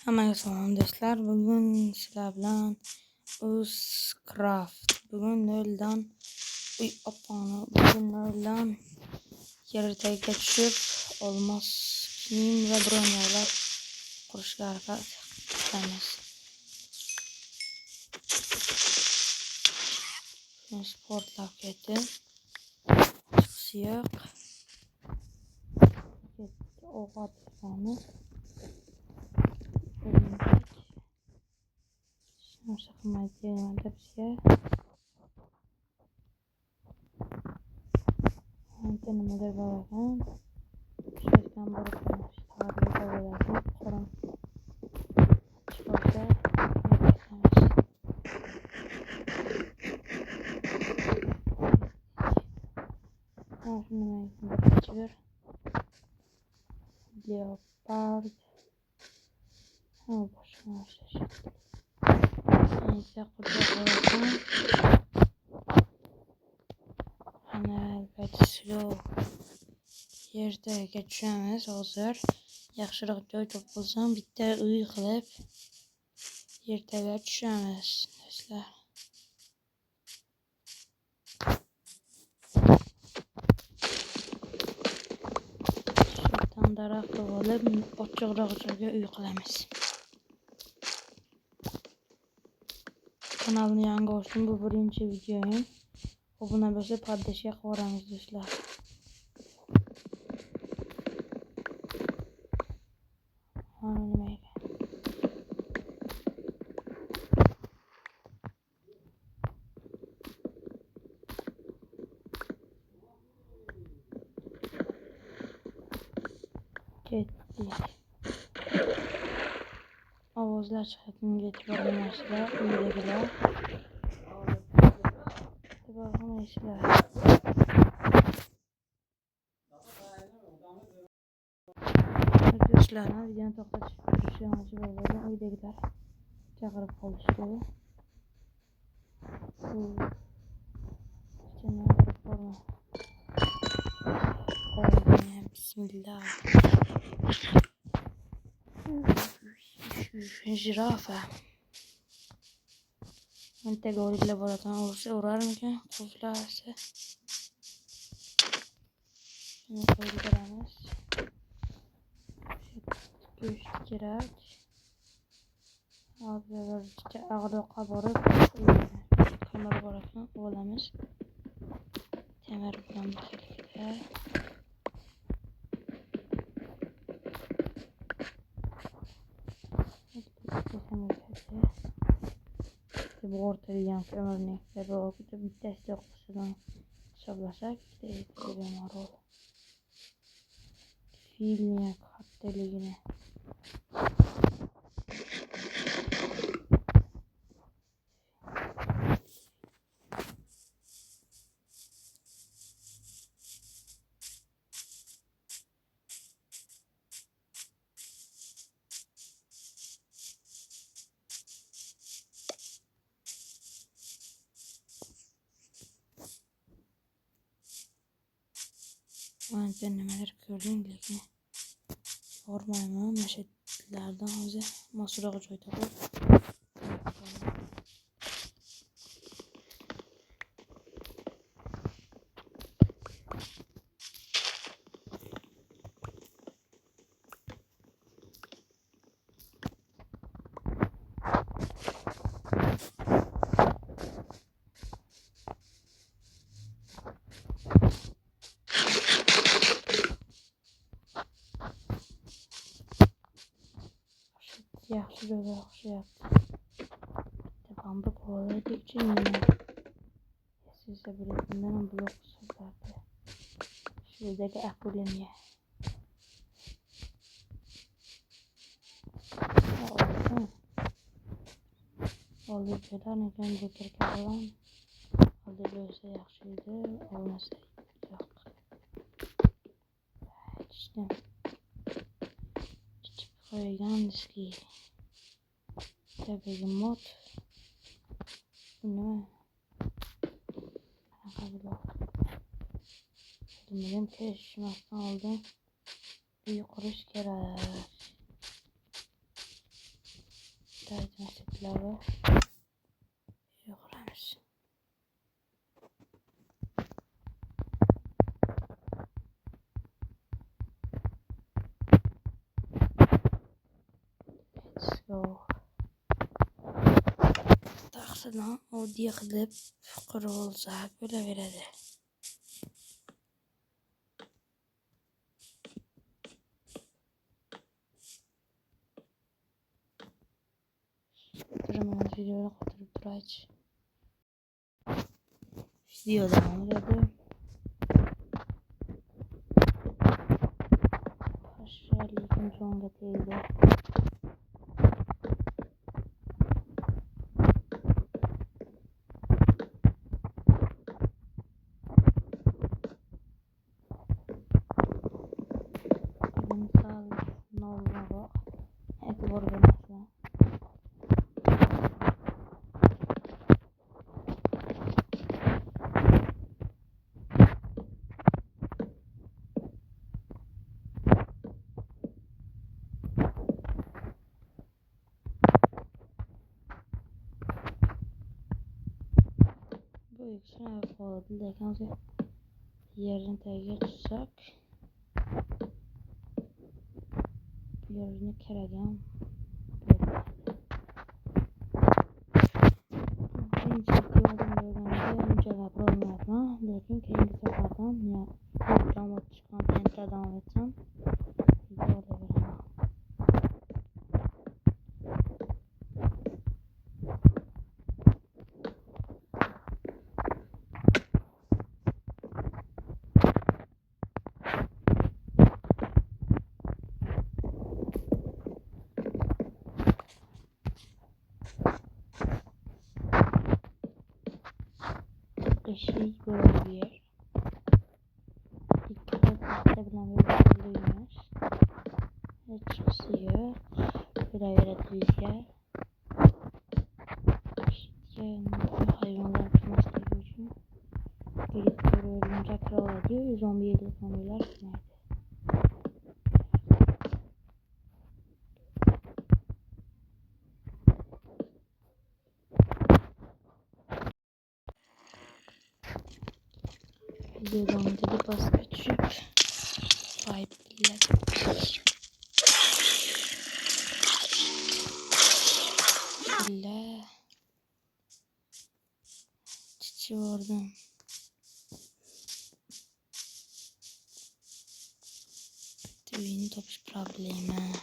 Hammaga salom do'stlar. Bugun sizlar bilan Uzcraft. Bugun noldan yertagiga tushib, olmos kiyim va bronyalar qurishga harakat qilamiz. Sportlab ketdi. Chiqisi yo'q. Ovqat qilamiz. Nasıl kıymetli bizga nimadir bor ekan, ishlayotgan bor ekan, tarbiya davolashib qo'lim chiqarsa bir leopard boshqa narsa neyse qo'ygan ana slow yertagiga tushamiz. Hozir yaxshiroq joy topsam bitta uy qilib yertagiga tushamiz do'stlar. Daraxt olib ochiqroq joyga uy qilamiz. Kanalni yangi ochdim, bu birinchi videoyim. Obuna bo'lsa poddashga qo'yamiz do'stlar. Ketdik. Ovozlar chiqayotganiga e'tibor bermasizlar, uydagilar. E'tibor qilmaysizlar. Do'stlar, videoni to'xtatib turishga majbur bo'ldim. Uydagilar chaqirib qolishdi. Bismillah. Jirafa. Antaga olib boratan urarmikan? Quvlasa. Shuni qo'yib beramiz. Go'sht kerak. Hozir ag'roqqa borib, kamar bor ekan, olamiz. Temir bilan birgalikda. Bu o'rtagan ko'mirning bittasi yo'qsidan hisoblasak, ikkita marul. Filni kattaligini ben nimalar ko'rdim, lekin bormayman. Masjidlardan o'zi masroq joyda bor. Yaxshi joyga o'xshayapti. Bambu ko'ladikchi nima? Sizga biletimdan blok hisoblardi. Shudagi akulemya. Olib joylarni ekan bu kirkadan. Olib bo'lsa yaxshi edi, olmasa yo'q. Ishdan qo'ygan diski. Tabiiy mod. Buni Bilmadim, peshmasdan oldin uy qurish kerak. boshlaydi masalalari. Yo'qramiz. Let's go. Taxsidan oddiy qilib qurolsa bo'laveradi. Turaman videoni qo'yib turaychi. Video davom etadi. Lekin jonga tegdi. Misal nolroq e'tibor bermasdan bu ikisini qoldi lekin yerini tagiga tutsak yerini keragan birinchi videodan uncha gapirolmayapman lekin keyingi safardan davom chiqqan penta davom etsam video olaveraman. Eşik böyle bir yer. İlk defa bilen bir yerliymiş. Çıkısı yok. Böyle düz yer. İşte hayvanlar tutması için. Gelip görüyorum tekrar diyor. Zombiler nerede? Videodan dedi başka küçük sahipler. İlla çiçi oradan. Düğünü topiş problemi.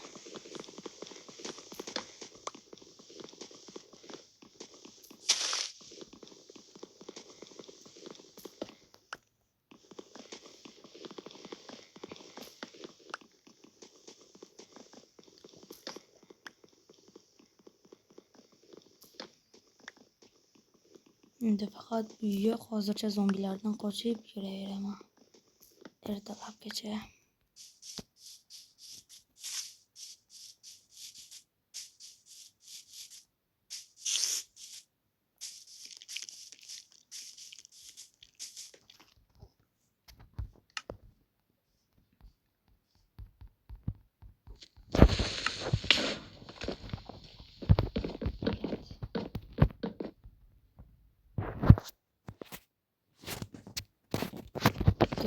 Endi faqat uyga hozircha zombilardan qochib yuraveraman. Ertalabgacha.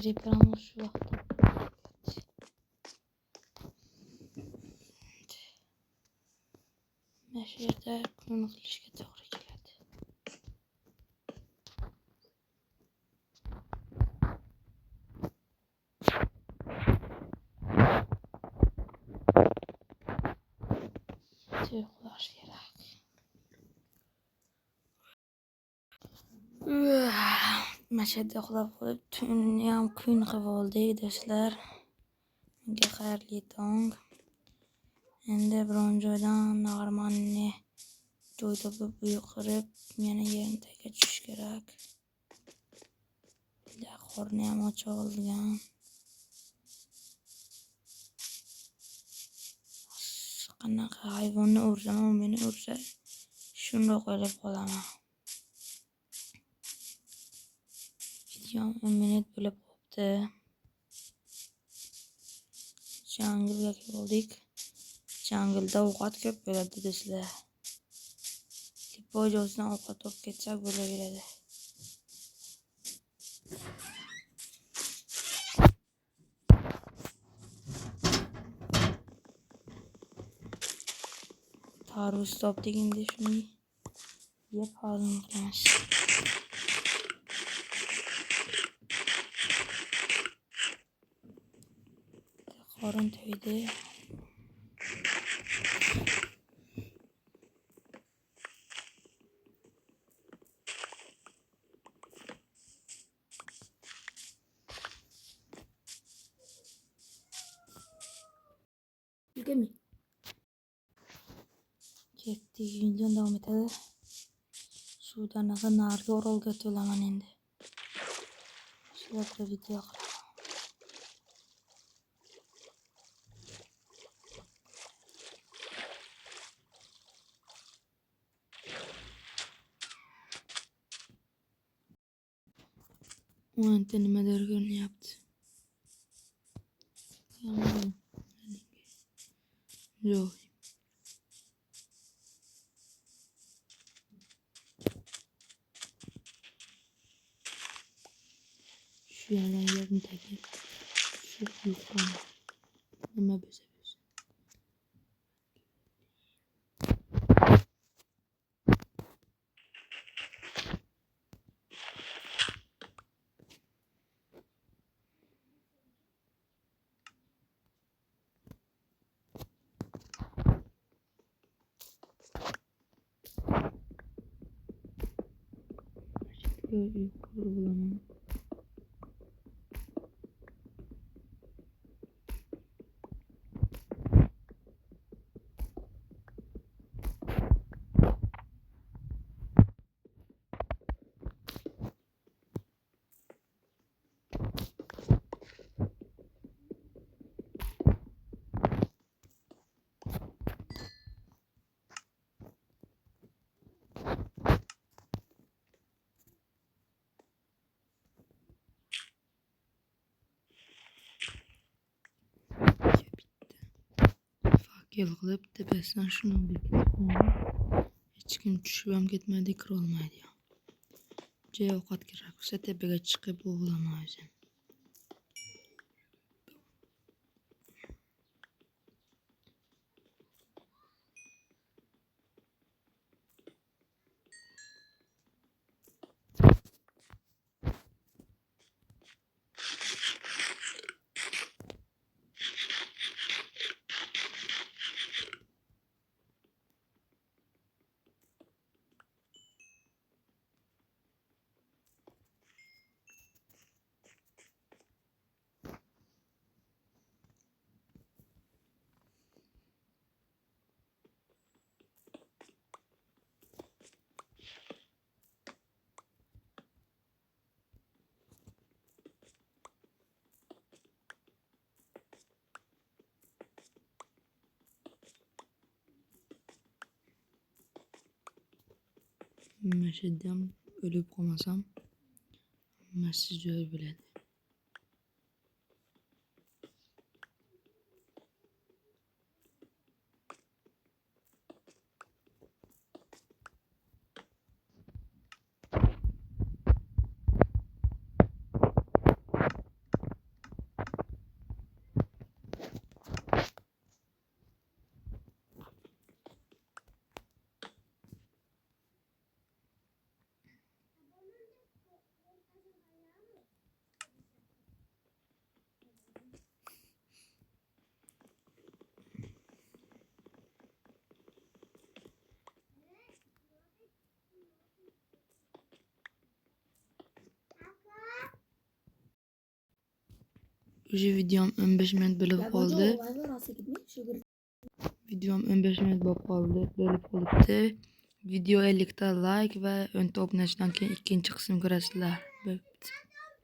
Creeper'ımız şu vakti. Meşhurda bunu kılışga to'g'ri keladi. Uxlash kerak. Mashhurda uxlab qolib, tunni ham kun qilib oldik do'stlar. Menga xayrli tong. Endi biron joydan normalni joy topib uy qurib, yana yerini tagiga tushish kerak. Qorni ham och olgan. Qanaqa hayvonni ursam, u meni ursa, shundoq o'lib qolaman. Videom 10 minut bo'lib qoldi. Jangilga keldik. Jangilda ovqat ko'p bo'ladi do'stlar. Boyacısından ovqat olib ketsak bo'laveradi. Tarvuz topdik, endi shuni yeb hazm qilamiz. Qorin to'ydi. Yükemi. Ketdik, video davom etadi. Suvdan narga Orolga o'taman endi. Sizlarga video qilaman. O anta nimadir ko'rinyapti. Yo'q. Şu yerlerin tagi. Şu yukarı. Nima bo'lsa bo'lsin. Yukarı bulamam. Fakir qilib tepasidan shuni bekitib qo'ydim. Hech kim tushib ham ketmaydi, kira olmaydi. Joy ovqat kerak bo'lsa tepaga chiqib o'g'laman o'zim. Meşedem ölüp komasam mesaj joy biladi. O'sha videom 15 minut bo'lib qoldi. Videom 15 minut bo'lib qolibdi. Video 50 ta like va 10 ta obunachidan keyin ikkinchi qism ko'rasizlar.